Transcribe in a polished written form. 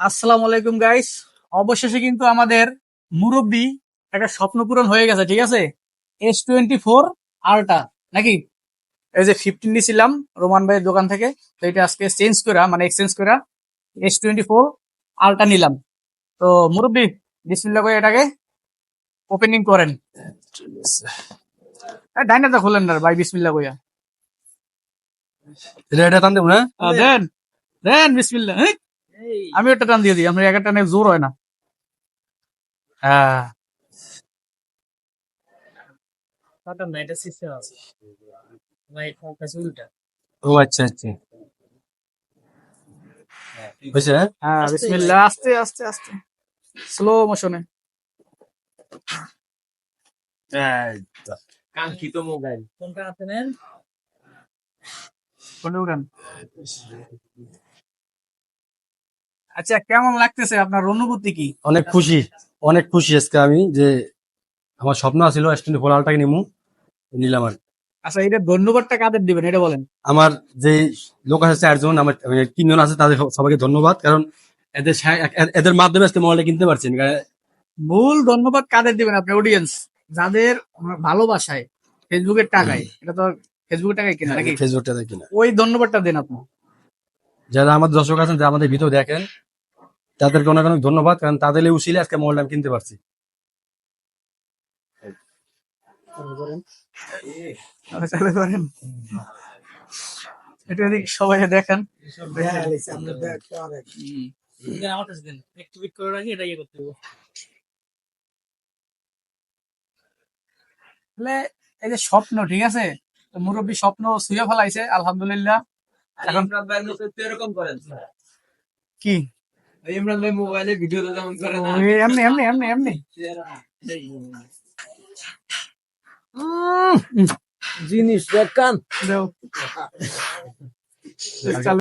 আসসালামু আলাইকুম গাইস। অবশেষে কিন্তু আমাদের মুরব্বি একটা স্বপ্ন পূরণ হয়ে গেছে, ঠিক আছে। S24 আলটা নাকি, এই যে 15 নিছিলাম রোমান ভাইয়ের দোকান থেকে, তো এটা আজকে চেঞ্জ করা মানে এক্সচেঞ্জ করা S24 আলটা নিলাম। তো মুরব্বি, বিসমিল্লাহ করে এটাকে ওপেনিং করেন। ডাইনাটা খুলেন না ভাই, বিসমিল্লাহ কইয়া। এটা টান দেবো না? দেন দেন বিসমিল্লাহ। আমি একটা টান দিয়ে দিই, আমরা একটা টানে জোর হয় না। হ্যাঁ, ও আচ্ছা আচ্ছা, হয়েছে। হ্যাঁ বিসমিল্লাহ, আস্তে আস্তে আস্তে, স্লো মোশনে। কাঙ্ক্ষিত মোবাইল। কোনটা হাতে নেন, কোনটা উঠান। আচ্ছা, কেমন লাগতেছে, আপনার অনুভূতি কি? অনেক খুশি, অনেক খুশি আজকে আমি যে আমার স্বপ্ন ছিল S24 আলটাকে নিমু, নিলাম আর কি। আচ্ছা, এটা ধন্যবাদটা কাদের দিবেন এটা বলেন। আমার যে লোক আছে 4 জন, আমার মানে 3 জন আছে, তাদের সবাইকে ধন্যবাদ, কারণ এদের মাধ্যমে আজকে মোবাইলটা কিনতে পারছেন। মূল ধন্যবাদ কাদের দিবেন আপনি, অডিয়েন্স যাদের ভালোবাসায়, ফেসবুকের টাকায়, এটা তো ফেসবুকের টাকায় কিনা নাকি, ফেসবুকটা দেখি না, ওই ধন্যবাদটা দেন আপনি। যারা আমাদের দর্শক আছেন, যারা আমাদের ভিডিও দেখেন, তাদেরকে অনেক অনেক ধন্যবাদ, কারণ তাদের উসিলে আজকে মোবাইলটা আমি কিনতে পারছি। চালু করেন, এটা এদিকে সবাই দেখেন। আমার কাছে দেন, অ্যাক্টিভেট করে রাখি, এটা ইয়ে করতে হবে। তাহলে এই যে স্বপ্ন, ঠিক আছে, তো মুরব্বী স্বপ্ন ছুঁয়ে ফেলাইছে আলহামদুলিল্লাহ। এখন ইমরান ভাইয়ের মতো একটু এরকম করেন। কি ইমরান ভাই মোবাইলে ভিডিও যেমন করে না, ওই এমনি এমনি এমনি এমনি জিনিস দেখান। দাও। চালু